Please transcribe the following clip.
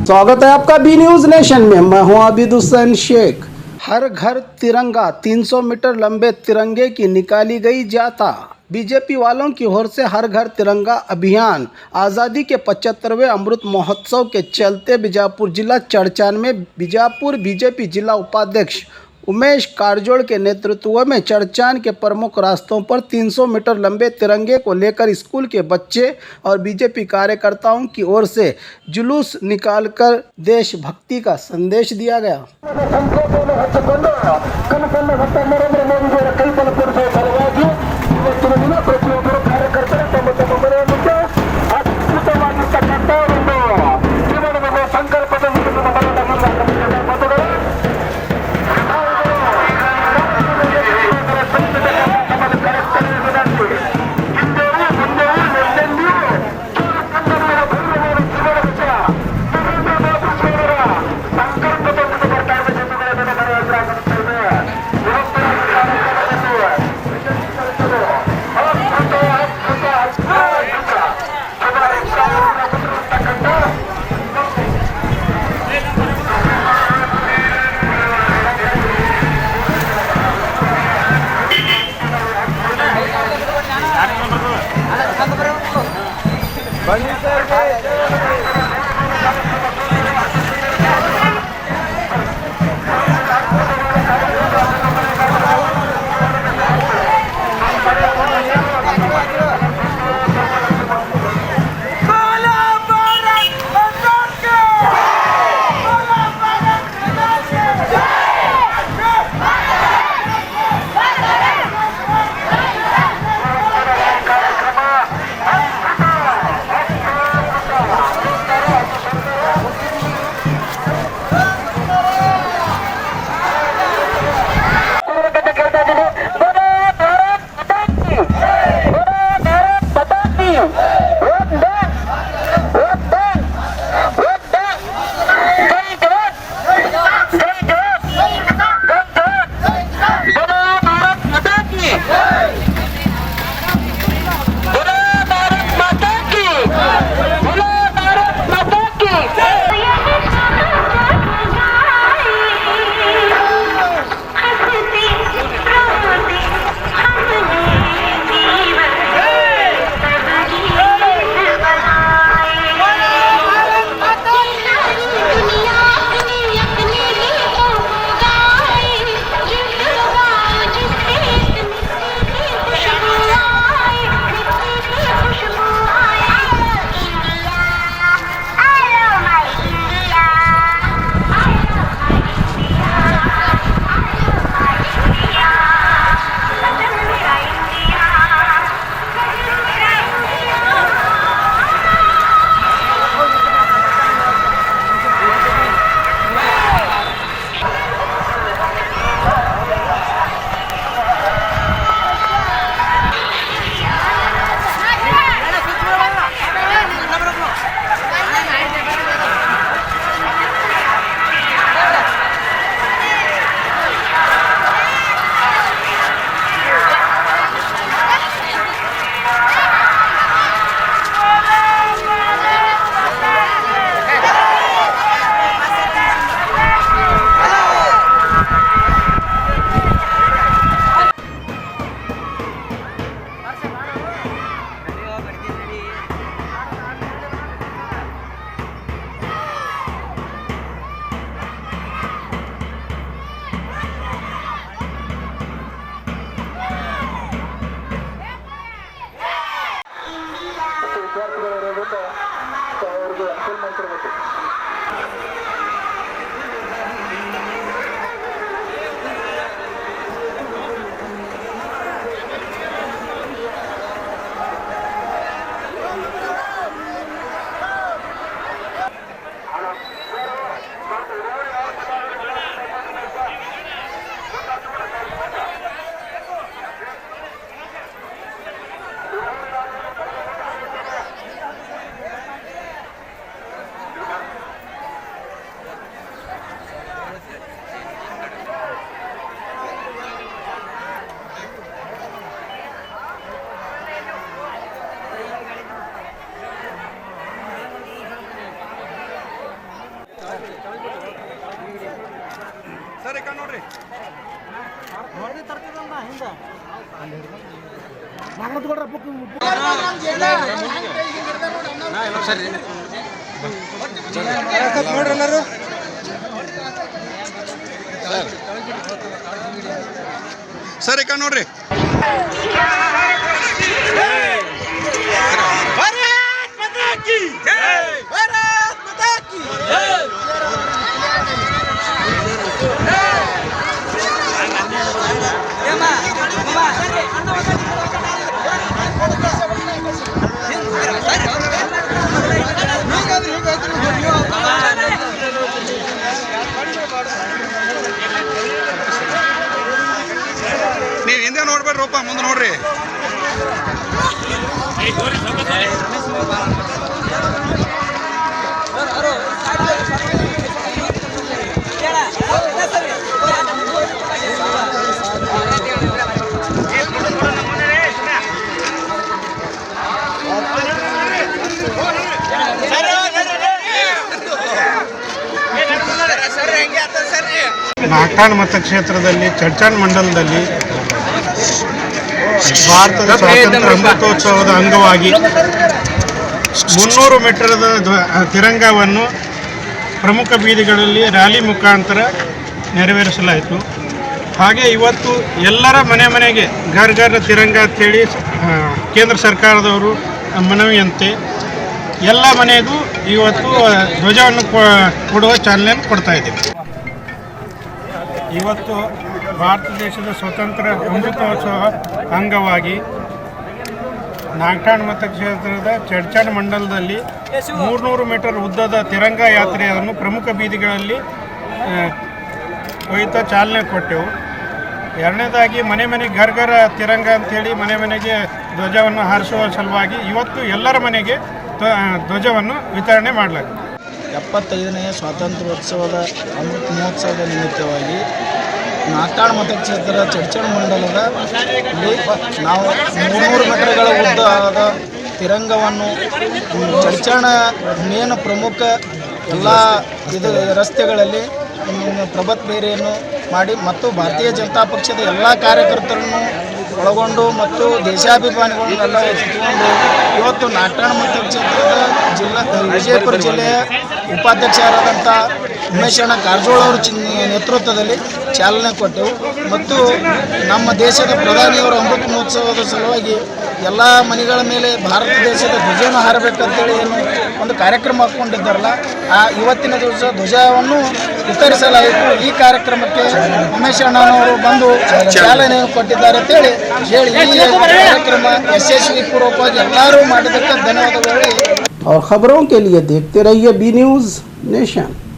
स्वागत है आपका बी न्यूज नेशन में। मैं हूं आबिद हुसैन शेख। हर घर तिरंगा 300 मीटर लंबे तिरंगे की निकाली गई जाता। बीजेपी वालों की ओर से हर घर तिरंगा अभियान आज़ादी के 75वें अमृत महोत्सव के चलते बीजापुर जिला चर्चा में। बीजापुर बीजेपी जिला उपाध्यक्ष उमेश कारजोड़ के नेतृत्व में चर्चान के प्रमुख रास्तों पर 300 मीटर लंबे तिरंगे को लेकर स्कूल के बच्चे और बीजेपी कार्यकर्ताओं की ओर से जुलूस निकालकर देशभक्ति का संदेश दिया गया। ಸರ್ ಈಗ ನೋಡ್ರಿ ನೋಡ್ರಿ ಎಲ್ಲರೂ ಸರ್ ಈಗ ನೋಡ್ರಿ ನೀವು ಹಿಂದೆ ನೋಡ್ಬೇಡ್ರಪ್ಪ ಮುಂದೆ ನೋಡ್ರಿ ನಾಗಠಾಣ ಮತಕ್ಷೇತ್ರದಲ್ಲಿ ಚಡ್ಚಣ್ ಮಂಡಲದಲ್ಲಿ ಭಾರತದ ಸ್ವಾತಂತ್ರ್ಯ ಅಮೃತೋತ್ಸವದ ಅಂಗವಾಗಿ 300 ಮೀಟರ್ದ ತಿರಂಗವನ್ನು ಪ್ರಮುಖ ಬೀದಿಗಳಲ್ಲಿ ರ್ಯಾಲಿ ಮುಖಾಂತರ ನೆರವೇರಿಸಲಾಯಿತು. ಹಾಗೆ ಇವತ್ತು ಎಲ್ಲರ ಮನೆಗೆ ಘರ್ ಘರ್ ತಿರಂಗ ಅಂತೇಳಿ ಕೇಂದ್ರ ಸರ್ಕಾರದವರು ಮನವಿಯಂತೆ ಎಲ್ಲ ಮನೆಗೂ ಇವತ್ತು ಧ್ವಜವನ್ನು ಕೊಡುವ ಚಾಲನೆಯನ್ನು ಕೊಡ್ತಾ ಇದ್ದೀವಿ. ಇವತ್ತು ಭಾರತ ದೇಶದ ಸ್ವತಂತ್ರ ಅಮೃತೋತ್ಸವ ಅಂಗವಾಗಿ ನಾಗಠಾಣ ಮತಕ್ಷೇತ್ರದ ಚಡ್ಚಣ್ ಮಂಡಲದಲ್ಲಿ 300 ಮೀಟರ್ ಉದ್ದದ ತಿರಂಗ ಯಾತ್ರೆಯನ್ನು ಪ್ರಮುಖ ಬೀದಿಗಳಲ್ಲಿ ಒಯ್ಯುತ್ತಾ ಚಾಲನೆ ಕೊಟ್ಟೆವು. ಎರಡನೇದಾಗಿ ಮನೆ ಘರ್ ಘರ ತಿರಂಗ ಅಂಥೇಳಿ ಮನೆಗೆ ಧ್ವಜವನ್ನು ಹಾರಿಸುವ ಸಲುವಾಗಿ ಇವತ್ತು ಎಲ್ಲರ ಮನೆಗೆ ಧ್ವಜವನ್ನು ವಿತರಣೆ ಮಾಡಲಾಗಿದೆ. 75ನೇ ಸ್ವಾತಂತ್ರ್ಯೋತ್ಸವದ ಅಮೃತ ಮಹೋತ್ಸವದ ನಿಮಿತ್ತವಾಗಿ ನಾಗಠಾಣ ಮತಕ್ಷೇತ್ರದ ಚಡ್ಚಣ್ ಮಂಡಲದ ನಾವು 300 ಮೀಟರ್ಗಳ ಉದ್ದದ ತಿರಂಗವನ್ನು ಚಡ್ಚಣ ಮೇನ್ ಪ್ರಮುಖ ಎಲ್ಲ ರಸ್ತೆಗಳಲ್ಲಿ ಪ್ರಭತ್ ಬೇರೆಯನ್ನು ಮಾಡಿ ಮತ್ತು ಭಾರತೀಯ ಜನತಾ ಪಕ್ಷದ ಎಲ್ಲ ಕಾರ್ಯಕರ್ತರನ್ನು ಒಳಗೊಂಡು ಮತ್ತು ದೇಶಾಭಿಮಾನಿಗಳನ್ನೆಲ್ಲ ಎತ್ತಿಕೊಂಡು ಇವತ್ತು ನಾಗಠಾಣ ಮತಕ್ಷೇತ್ರದ ವಿಜಯಪುರ ಜಿಲ್ಲೆಯ ಉಪಾಧ್ಯಕ್ಷರಾದಂಥ ಉಮೇಶಣ್ಣ ಕಾರಜೋಳ ಅವರ ನೇತೃತ್ವದಲ್ಲಿ ಚಾಲನೆ ಕೊಟ್ಟೆವು. ಮತ್ತು ನಮ್ಮ ದೇಶದ ಪ್ರಧಾನಿಯವರ ಅಮೃತ ಮಹೋತ್ಸವದ ಸಲುವಾಗಿ ಎಲ್ಲ ಮನೆಗಳ ಮೇಲೆ ಭಾರತ ದೇಶದ ಧ್ವಜವನ್ನು ಹಾರಬೇಕಂತೇಳಿ ಏನು ಒಂದು ಕಾರ್ಯಕ್ರಮ ಹಾಕ್ಕೊಂಡಿದ್ದಾರಲ್ಲ, ಇವತ್ತಿನ ದಿವಸ ಧ್ವಜವನ್ನು ವಿತರಿಸಲಾಯಿತು. ಈ ಕಾರ್ಯಕ್ರಮಕ್ಕೆ ಉಮೇಶಣ್ಣನವರು ಬಂದು ಚಾಲನೆ ಕೊಟ್ಟಿದ್ದಾರೆ ಅಂತೇಳಿ ಹೇಳಿ ಈ ಕಾರ್ಯಕ್ರಮ ಯಶಸ್ವಿ ಪೂರ್ವಕವಾಗಿ ಎಲ್ಲರೂ ಮಾಡಿದ್ದಕ್ಕೆ ಧನ್ಯವಾದಗಳು. और खबरों के लिए देखते रहिए बी न्यूज़ नेशन।